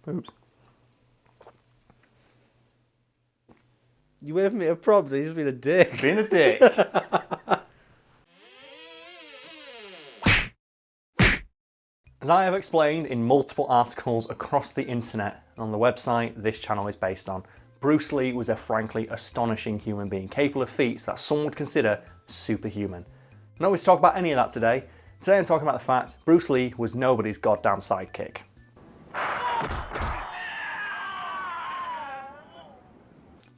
Oops. You waving me a prompt, he's been a dick. Being a dick. As I have explained in multiple articles across the internet and on the website this channel is based on, Bruce Lee was a frankly astonishing human being, capable of feats that some would consider superhuman. I'm not going to talk about any of that today. Today I'm talking about the fact Bruce Lee was nobody's goddamn sidekick.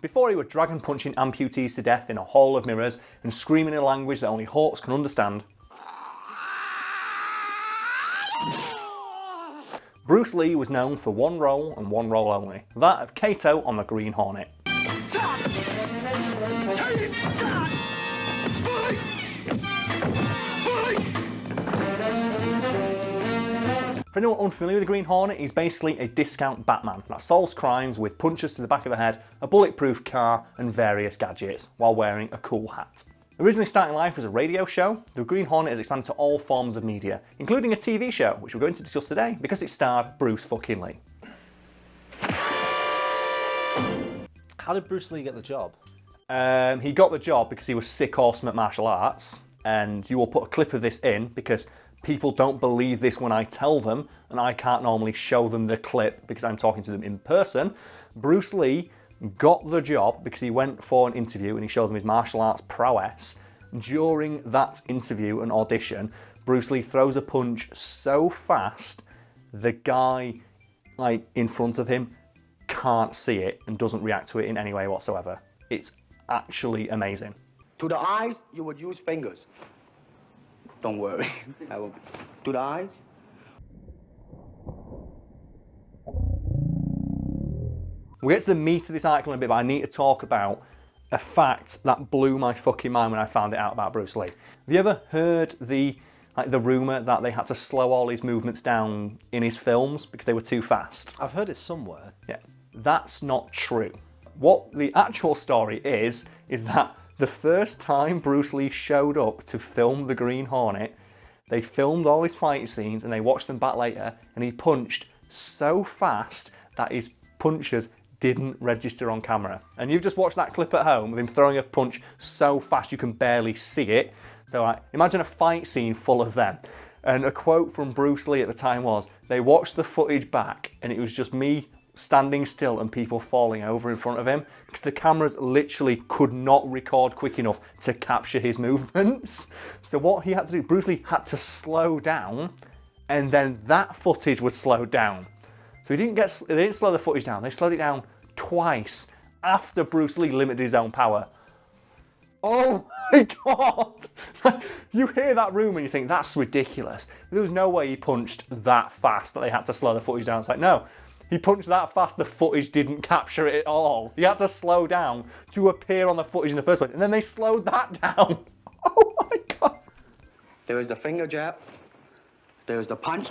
Before he was dragon punching amputees to death in a hall of mirrors and screaming in a language that only hawks can understand, Bruce Lee was known for one role and one role only, that of Kato on the Green Hornet. For anyone unfamiliar with the Green Hornet, he's basically a discount Batman that solves crimes with punches to the back of the head, a bulletproof car, and various gadgets, while wearing a cool hat. Originally starting life as a radio show, the Green Hornet has expanded to all forms of media, including a TV show, which we're going to discuss today because it starred Bruce fucking Lee. How did Bruce Lee get the job? He got the job because he was sick awesome at martial arts, and you will put a clip of this in because people don't believe this when I tell them, and I can't normally show them the clip because I'm talking to them in person. Bruce Lee got the job because he went for an interview and he showed them his martial arts prowess. During that interview and audition, Bruce Lee throws a punch so fast, the guy in front of him can't see it and doesn't react to it in any way whatsoever. It's actually amazing. To the eyes, you would use fingers. Don't worry. I will. To the eyes. We'll get to the meat of this article in a bit, but I need to talk about a fact that blew my fucking mind when I found it out about Bruce Lee. Have you ever heard the rumour that they had to slow all his movements down in his films because they were too fast? I've heard it somewhere. Yeah, that's not true. What the actual story is that the first time Bruce Lee showed up to film the Green Hornet, they filmed all his fight scenes and they watched them back later, and he punched so fast that his punches didn't register on camera. And you've just watched that clip at home of him throwing a punch so fast you can barely see it. So imagine a fight scene full of them. And a quote from Bruce Lee at the time was, they watched the footage back and it was just me standing still and people falling over in front of him because the cameras literally could not record quick enough to capture his movements. So what he had to do, Bruce Lee had to slow down, and then that footage was slowed down. So they didn't slow the footage down, they slowed it down twice after Bruce Lee limited his own power. Oh my god! You hear that rumour and you think, that's ridiculous. There was no way he punched that fast that they had to slow the footage down. It's like, no, he punched that fast the footage didn't capture it at all. He had to slow down to appear on the footage in the first place, and then they slowed that down. Oh my god! There is the finger jab. There is the punch.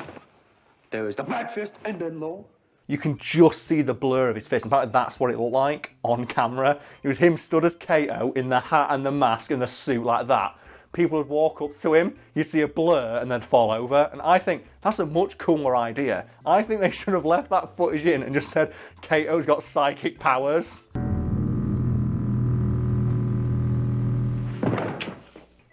There is the back fist, and then low. You can just see the blur of his face. In fact, that's what it looked like on camera. It was him stood as Kato in the hat and the mask and the suit like that. People would walk up to him, you'd see a blur and then fall over. And I think that's a much cooler idea. I think they should have left that footage in and just said, Kato's got psychic powers.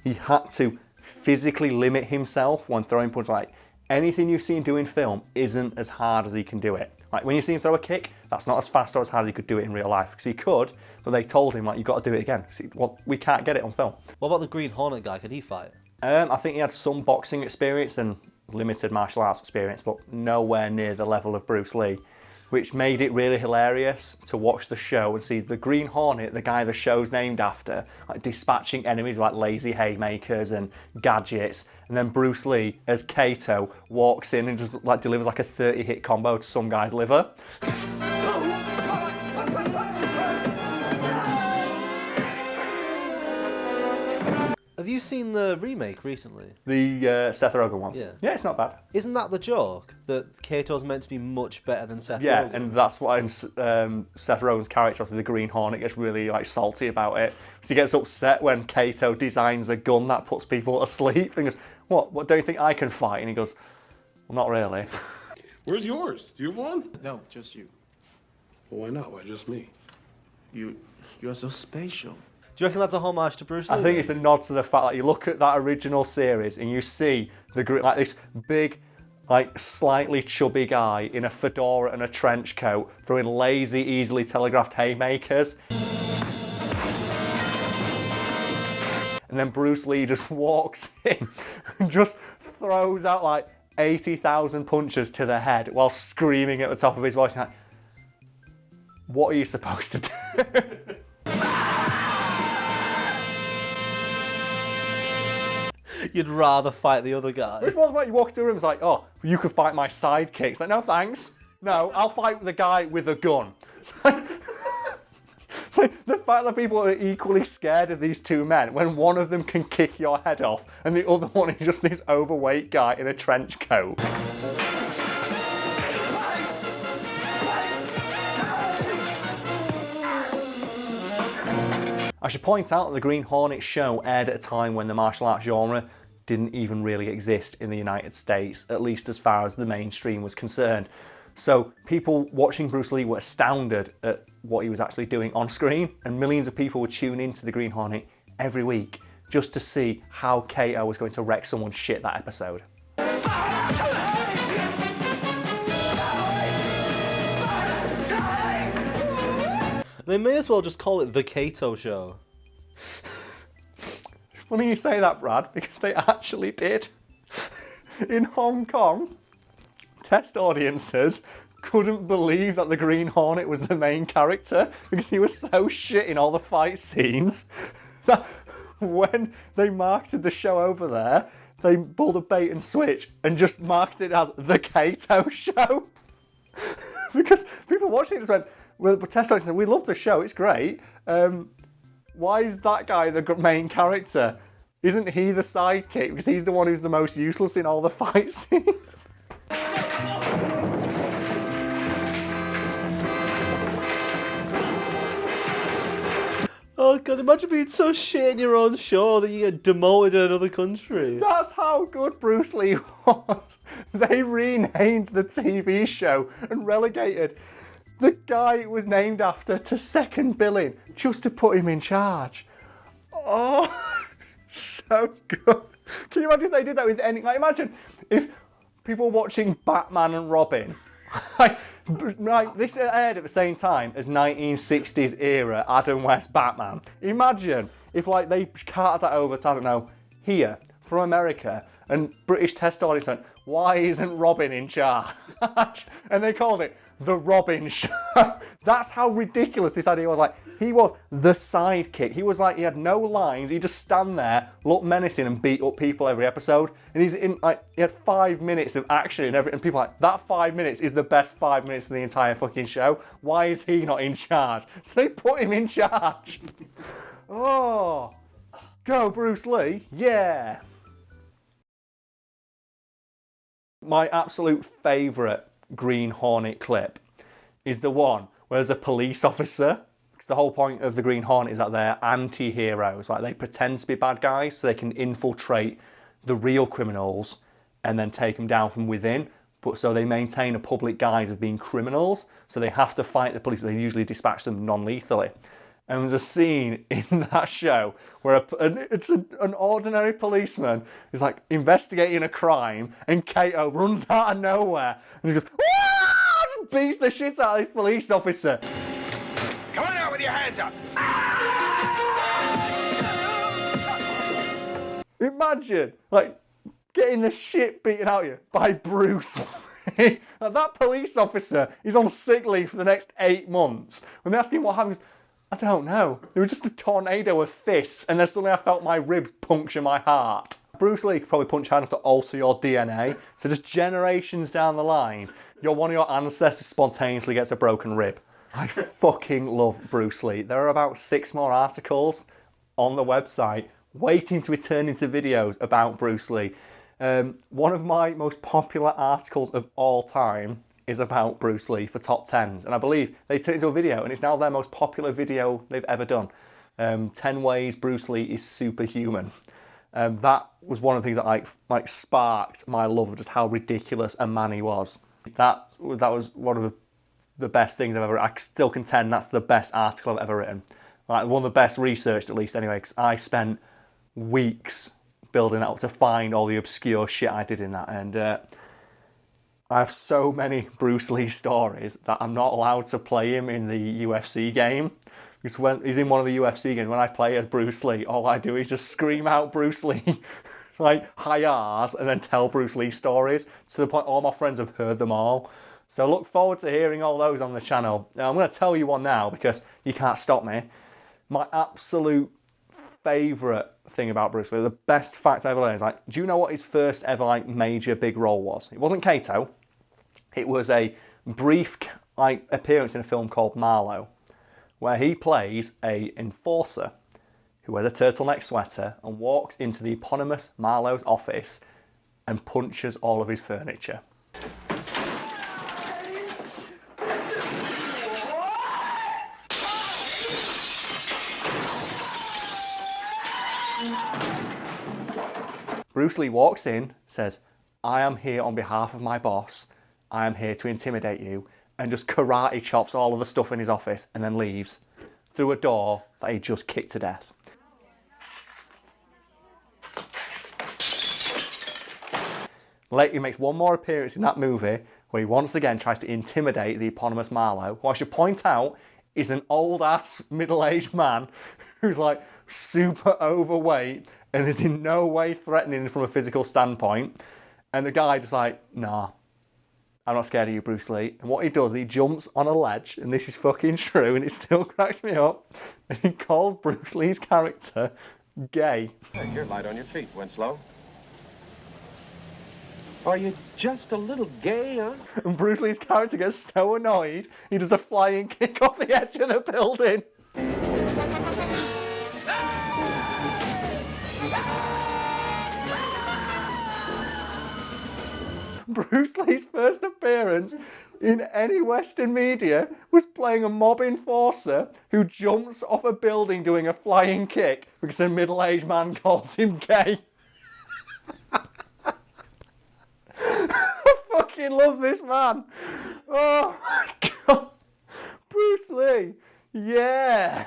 He had to physically limit himself when throwing punches. Like, anything you see him do in film isn't as hard as he can do it. Like when you see him throw a kick, that's not as fast or as hard as he could do it in real life. Because he could, but they told him, like, you've got to do it again. Well, we can't get it on film. What about the Green Hornet guy? Could he fight? I think he had some boxing experience and limited martial arts experience, but nowhere near the level of Bruce Lee, which made it really hilarious to watch the show and see the Green Hornet, the guy the show's named after, like dispatching enemies like lazy haymakers and gadgets, and then Bruce Lee as Kato walks in and just like delivers like a 30-hit combo to some guy's liver. Have you seen the remake recently? The Seth Rogen one? Yeah. Yeah, it's not bad. Isn't that the joke? That Kato's meant to be much better than Seth Rogen? Yeah, and that's why Seth Rogen's character, the Green Hornet, gets really like salty about it. Because he gets upset when Kato designs a gun that puts people to sleep. And he goes, what don't you think I can fight? And he goes, well, not really. Where's yours? Do you have one? No, just you. Well, why not? Why just me? You're so spatial. Do you reckon that's a homage to Bruce Lee? I think it's a nod to the fact that you look at that original series and you see like this big, like slightly chubby guy in a fedora and a trench coat throwing lazy, easily telegraphed haymakers. And then Bruce Lee just walks in and just throws out like 80,000 punches to the head while screaming at the top of his voice. Like, what are you supposed to do? You'd rather fight the other guy. This one's like you walk into a room, it's like, oh, you could fight my sidekick. It's like, no thanks. No, I'll fight the guy with a gun. It's like the fact that people are equally scared of these two men when one of them can kick your head off and the other one is just this overweight guy in a trench coat. I should point out that the Green Hornet show aired at a time when the martial arts genre didn't even really exist in the United States, at least as far as the mainstream was concerned. So people watching Bruce Lee were astounded at what he was actually doing on screen, and millions of people would tune into the Green Hornet every week just to see how KO was going to wreck someone's shit that episode. They may as well just call it The Kato Show. Funny you say that, Brad, because they actually did. In Hong Kong, test audiences couldn't believe that the Green Hornet was the main character because he was so shit in all the fight scenes that when they marketed the show over there, they pulled a bait and switch and just marketed it as The Kato Show. Because people watching it just went, well, the test audience said, we love the show, it's great. Why is that guy the main character? Isn't he the sidekick? Because he's the one who's the most useless in all the fight scenes. Oh god, imagine being so shit in your own show that you get demoted in another country. That's how good Bruce Lee was. They renamed the TV show and relegated the guy it was named after to second billing just to put him in charge. Oh, so good. Can you imagine if they did that with any... Like, imagine if people watching Batman and Robin... like, this aired at the same time as 1960s era Adam West Batman. Imagine if like they carted that over to, I don't know, here, from America, and British test audience went, why isn't Robin in charge? And they called it The Robin Show. That's how ridiculous this idea was. Like, he was the sidekick. He was like, he had no lines. He'd just stand there, look menacing, and beat up people every episode. And he's in, like, he had 5 minutes of action and everything. And people are like, that 5 minutes is the best 5 minutes of the entire fucking show. Why is he not in charge? So they put him in charge. Oh, go Bruce Lee. Yeah. My absolute favourite Green Hornet clip is the one where there's a police officer. Because the whole point of the Green Hornet is that they're anti-heroes. Like, they pretend to be bad guys so they can infiltrate the real criminals and then take them down from within. But so they maintain a public guise of being criminals, so they have to fight the police, but they usually dispatch them non-lethally. And there's a scene in that show where an ordinary policeman is like investigating a crime, and Kato runs out of nowhere and he goes, "Wah!" Just beats the shit out of this police officer. Come on out with your hands up! Imagine, like, getting the shit beaten out of you by Bruce Lee. Like, that police officer is on sick leave for the next 8 months. When they ask him what happened, I don't know. It was just a tornado of fists, and then suddenly I felt my ribs puncture my heart. Bruce Lee could probably punch hard enough to alter your DNA. So just generations down the line, one of your ancestors spontaneously gets a broken rib. I fucking love Bruce Lee. There are about 6 more articles on the website waiting to be turned into videos about Bruce Lee. One of my most popular articles of all time is about Bruce Lee for top 10s, and I believe they turned it into a video, and it's now their most popular video they've ever done. 10 ways Bruce Lee is superhuman. That was one of the things that like sparked my love of just how ridiculous a man he was. That was one of the best things I've ever. I still contend that's the best article I've ever written. Like one of the best researched, at least anyway, because I spent weeks building that up to find all the obscure shit I did in that, and I have so many Bruce Lee stories that I'm not allowed to play him in the UFC game. Because when he's in one of the UFC games, when I play as Bruce Lee, all I do is just scream out Bruce Lee, like hi R's, and then tell Bruce Lee stories to the point all my friends have heard them all. So look forward to hearing all those on the channel. Now, I'm going to tell you one now because you can't stop me. My absolute favourite thing about Bruce Lee, the best fact I ever learned is like, do you know what his first ever like major big role was? It wasn't Kato. It was a brief like appearance in a film called Marlowe, where he plays a enforcer who wears a turtleneck sweater and walks into the eponymous Marlowe's office and punches all of his furniture. Bruce Lee walks in, says, I am here on behalf of my boss, I am here to intimidate you, and just karate chops all of the stuff in his office and then leaves through a door that he just kicked to death. Later he makes one more appearance in that movie where he once again tries to intimidate the eponymous Marlowe, who I should point out is an old-ass middle-aged man who's like super overweight and is in no way threatening from a physical standpoint. And the guy just like, nah, I'm not scared of you, Bruce Lee. And what he does, he jumps on a ledge, and this is fucking true, and it still cracks me up, and he calls Bruce Lee's character gay. Hey, you're light on your feet, Winslow. Are you just a little gay, huh? And Bruce Lee's character gets so annoyed, he does a flying kick off the edge of the building. Bruce Lee's first appearance in any Western media was playing a mob enforcer who jumps off a building doing a flying kick because a middle-aged man calls him gay. I fucking love this man. Oh my God. Bruce Lee. Yeah.